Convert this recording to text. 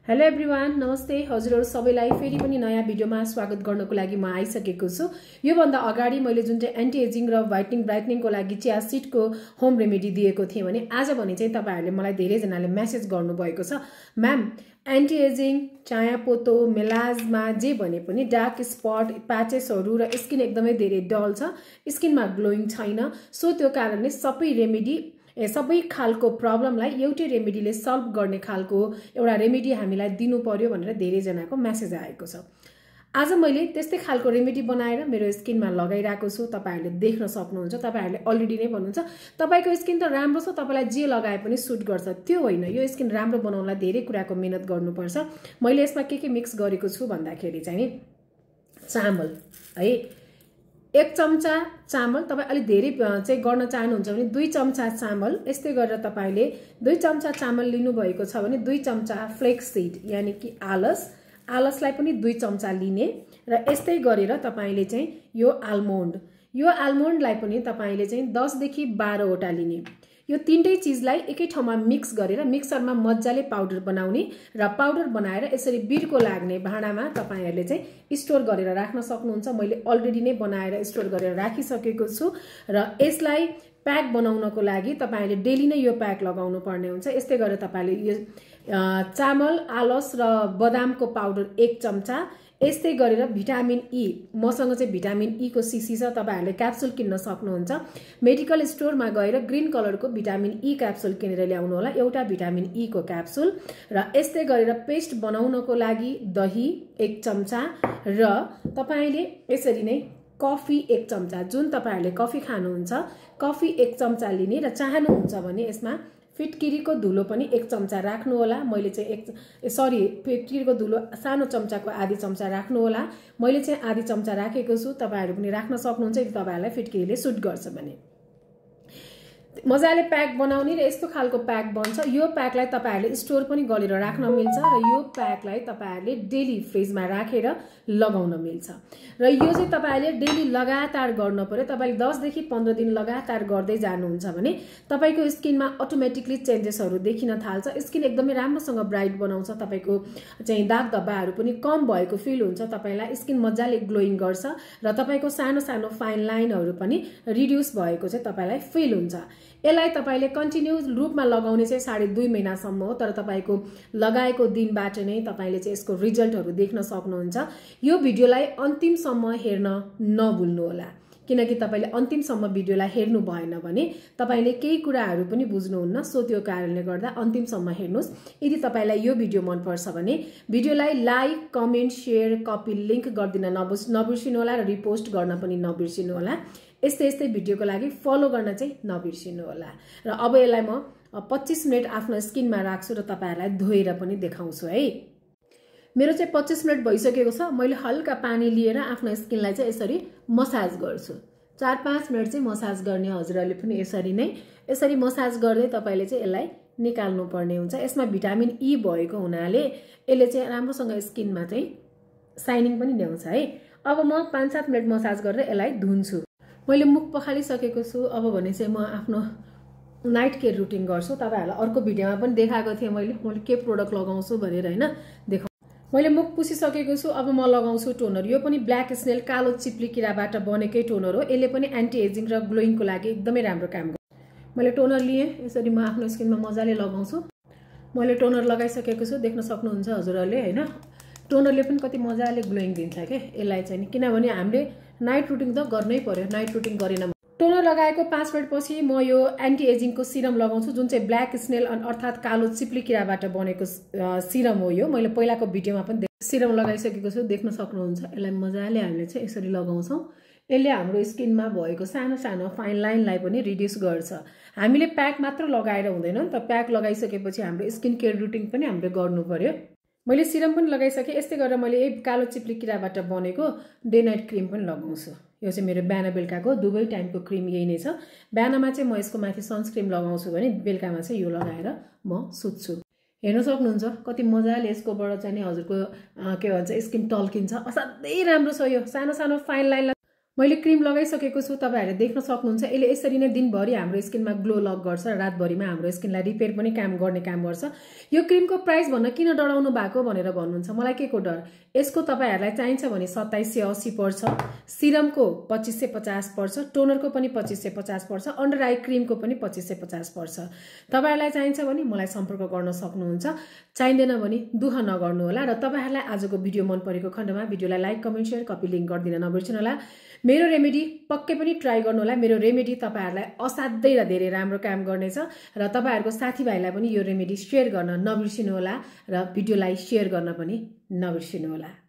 Hello everyone, नमस्ते। हजुरहरु सबैलाई फेरि पनि नयाँ भिडियोमा स्वागत गर्नको लागि म आइसकेको छु। यो भन्दा अगाडि मैले जुन चाहिँ एन्टी एजिङ र व्हाइटनिङ ब्राइटनिङको लागि चिया सीडको होम रेमेडी दिएको थिएँ भने आज भने चाहिँ तपाईहरुले मलाई धेरै जनाले मेसेज गर्नु भएको छ, म्याम एन्टी एजिङ, चायापोतो, मेलाजमा जे भने पनि डार्क स्पट, प्याचेसहरु र स्किन एकदमै धेरै डल छ, स्किनमा ग्लोइङ छैन। सो त्यो कारणले सबै खालको प्रब्लमलाई एउटै रेमेडीले सल्भ गर्ने खालको एउटा रेमेडी हामीलाई दिनु पर्यो भनेर धेरै जनाको मेसेज आएको छ। आज मैले त्यस्तै खालको रेमेडी बनाएर मेरो स्किनमा लगाइराको छु। तपाईहरुले देख्न सक्नुहुन्छ, तपाईहरुले अलरेडी नै भन्नुहुन्छ तपाईको स्किन त राम्रो छ, तपाईलाई जे लगाए पनि सुट गर्छ। त्यो होइन, यो स्किन राम्रो बनाउनलाई धेरै कुराको मेहनत गर्नुपर्छ। मैले यसमा के मिक्स गरेको छु भन्दाखेरि चाहिँ चामल है, 1 चम्चा चामल, तपाई अलि धेरै चाहिँ गर्न चाहनुहुन्छ भने 2 चम्चा चामल, यस्तै गरेर तपाईले 2 चम्चा चामल लिनु भएको छ भने 2 चम्चा फ्लेक्स सीड यानी कि आलसलाई पनि 2 चम्चा लिने र यस्तै गरेर तपाईले चाहिँ यो आल्मोन्डलाई पनि तपाईले चाहिँ 10 देखि 12 वटा लिने। यो तीनटै चीजलाई एकै ठाउँमा मिक्स गरेर मिक्सरमा मज्जाले पाउडर बनाउने र पाउडर बनाएर यसरी बिर्को लाग्ने भाँडामा तपाईहरुले चाहिँ स्टोर गरेर राख्न सक्नुहुन्छ। मैले अलरेडी नै बनाएर स्टोर गरेर राखिसकेको छु र यसलाई प्याक बनाउनको लागि तपाईले डेली नै यो प्याक लगाउनु पर्ने हुन्छ। यस्तै गरेर तपाईले यो चामल, आलस र बदामको पाउडर 1 चम्चा, यस्तै गरेर भिटामिन ई, मसँग चाहिँ भिटामिन ई को सीसी छ, तपाईहरुले क्याप्सुल किन्न सक्नुहुन्छ। मेडिकल स्टोरमा गएर ग्रीन कलरको भिटामिन ई क्याप्सुल किनेर ल्याउनु होला, एउटा भिटामिन ई को क्याप्सुल। र यस्तै गरेर पेस्ट बनाउनको लागि दही 1 चम्चा र तपाईले यसरी नै कफी 1 चम्चा, जुन तपाईहरुले कफी खानुहुन्छ कफी 1 चम्चा लिने र चाहनुहुन्छ भने यसमा फिटकिरीको धुलो पनि 1 चम्चा राख्नु होला। मैले चाहिँ फिटकिरीको धुलो सानो चम्चाको आधी चम्चा राख्नु होला। मैले चाहिँ आधी चम्चा राखेको छु, तपाईहरु पनि राख्न सक्नुहुन्छ यदि तपाईहरुलाई फिटकिरीले सुट गर्छ भने। मजाले प्याक बनाउने र यस्तो खालको प्याक बन्छ। यो प्याकलाई तपाईहरुले स्टोर पनि गरेर राख्न मिल्छ र यो प्याकलाई तपाईहरुले डेली फ्रिजमा राखेर लगाउन मिल्छ। र यो चाहिँ तपाईहरुले डेली लगातार गर्न पर्यो। तपाईले 10 देखि 15 दिन लगातार गर्दै जानुहुन्छ भने तपाईको स्किनमा अटोमेटिकली चेन्जेसहरु देखिन थाल्छ। स्किन एकदमै राम्रोसँग ब्राइट बनाउँछ, तपाईको चाहिँ दाग धब्बाहरु पनि कम भएको फिल हुन्छ, तपाईलाई स्किन मजाले ग्लोइङ गर्छ र तपाईको सानो सानो फाइन लाइनहरु पनि रिड्युस भएको चाहिँ तपाईलाई फिल हुन्छ। यसलाई तपाईले कन्टिन्यू रूपमा लगाउने चाहिँ 2.5 महिनासम्म हो, तर तपाईको लगाएको दिनबाट नै तपाईले चाहिँ यसको रिजल्टहरु देख्न सक्नुहुन्छ। यो भिडियोलाई अन्तिमसम्म हेर्न नभुल्नु होला, किनकि तपाईले अन्तिमसम्म भिडियोलाई हेर्नु भएन भने तपाईले केही कुराहरु पनि बुझ्नुहुन्न। सो त्यो कारणले गर्दा अन्तिमसम्म हेर्नुस्। यदि तपाईलाई यो भिडियो मन पर्छ भने भिडियोलाई like, comment, share, copy link गर्दिन नबिर्सिनु होला र रिपोस्ट गर्न पनि नबिर्सिनु होला। यस्तै भिडियोको लागि फलो गर्न चाहिँ नबिर्सिनु होला। र अब यसलाई म 25 मिनेट आफ्नो स्किनमा राख्छु र तपाईहरुलाई धोएर पनि देखाउँछु है। मेरो चाहिँ 25 मिनेट भइसकेको छ। मैले हल्का पानी लिएर आफ्नो स्किनलाई चाहिँ यसरी मसाज गर्छु। 4-5 मिनेट चाहिँ मसाज गर्ने हजुरहरुले पनि यसरी मसाज गर्दै तपाईले चाहिँ यसलाई निकाल्नु पर्ने हुन्छ। यसमा भिटामिन ई भएको हुनाले यसले चाहिँ राम्रोसँग स्किनमा चाहिँ शाइनिङ पनि ल्याउँछ है। अब म 5-7 मिनेट मसाज गरेर यसलाई धुन्छु। मैले मुख पखालिसकेको छु। अब भने चाहिँ म आफ्नो नाइट केयर रुटिन गर्छु। तपाईहरुलाई अर्को भिडियोमा पनि देखाएको थिएँ मैले के प्रोडक्ट लगाउँछु भनेर हैन, मैले मुख पुसिसकेको छु। अब म लगाउँछु टोनर। यो पनि ब्ल्याक स्नेल, कालो चिप्ली किराबाट बनेकै टोनर हो। यसले पनि एन्टी एजिङ र ग्लोइङको लागि एकदमै राम्रो काम गर्छ। मैले टोनर लिए, यसरी म आफ्नो स्किनमा मजाले लगाउँछु। मैले टोनर लगाइसकेको छु, देख्न सक्नुहुन्छ हजुरहरुले हैन। टोनरले पनि कति मजाले ग्लोइङ दिन्छ के यसलाई चाहिँ, किनभने हामीले नाइट रुटिन त गर्नै पर्यो। नाइट रुटिन गरेन टोनर लगाएको 5 मिनेट पछि म यो एन्टी एजिङको सिरम लगाउँछु, जुन चाहिँ ब्ल्याक स्नेल अर्थात कालो चिप्ली किराबाट बनेको सिरम हो। यो मैले पहिलाको भिडियोमा पनि सिरम लगाइसकेको छु, देख्न सक्नुहुन्छ। यसलाई मजाले हामीले चाहिँ यसरी लगाउँछौं। यसले हाम्रो स्किनमा भएको सानो सानो फाइन लाइनलाई पनि रिड्युस गर्छ। हामीले प्याक मात्र लगाएर हुँदैन नि त, प्याक लगाइसकेपछि हाम्रो स्किन केयर रुटिन पनि हामीले गर्नु पर्यो। मैले सिरम पनि लगाइसके। यस्तै गरेर मैले कालो चिप्ली किराबाट बनेको डे नाइट क्रिम पनि लगाउँछु। यो चाहिँ मेरो बिहान बेलुकाको दुवै टाइमको क्रिम यही नै छ। बिहानमा चाहिँ म यसको माथि सनस्क्रिन लगाउँछु भने बेलुकामा चाहिँ यो लगाएर म सुत्छु। हेर्न सक्नुहुन्छ कति मजाले यसकोबाट चाहिँ नि हजुरको के भन्छ स्किन टल्किन्छ। असाध्यै राम्रो छ यो। सानो सानो फाइन लाइनलाई मैले क्रिम लगाइसकेको छु, तपाईहरुले देख्न सक्नुहुन्छ। यसले यसरी नै दिनभरि हाम्रो स्किनमा ग्लो लक गर्छ र रातभरिमा हाम्रो स्किनलाई रिपेयर पनि काम गर्छ। यो क्रिमको प्राइस भन्न किन डराउनु भएको भनेर भन्नुहुन्छ, मलाई के को डर? यसको तपाईहरुलाई चाहिन्छ भने 2780 पर्छ, सिरमको 2550 पर्छ, टोनरको पनि 2550 पर्छ, अन्डर आई क्रिमको पनि 2550 पर्छ। तपाईहरुलाई चाहिन्छ भने मलाई सम्पर्क गर्न सक्नुहुन्छ, चाहिँदैन भने दुःख नगर्नु होला। र तपाईहरुलाई आजको भिडियो मन परेको खण्डमा भिडियोलाई like, comment, share, copy link गरिदिन नबिर्सनु होला। मेरो रेमेडी पक्कै पनि ट्राई गर्नु होला। मेरो रेमेडी तपाईहरुलाई असाध्यै र धेरै राम्रो काम गर्नेछ र तपाईहरुको साथीभाइलाई पनि यो रेमेडी शेयर गर्न नबिर्सनु होला र भिडियोलाई शेयर गर्न पनि नबिर्सनु होला।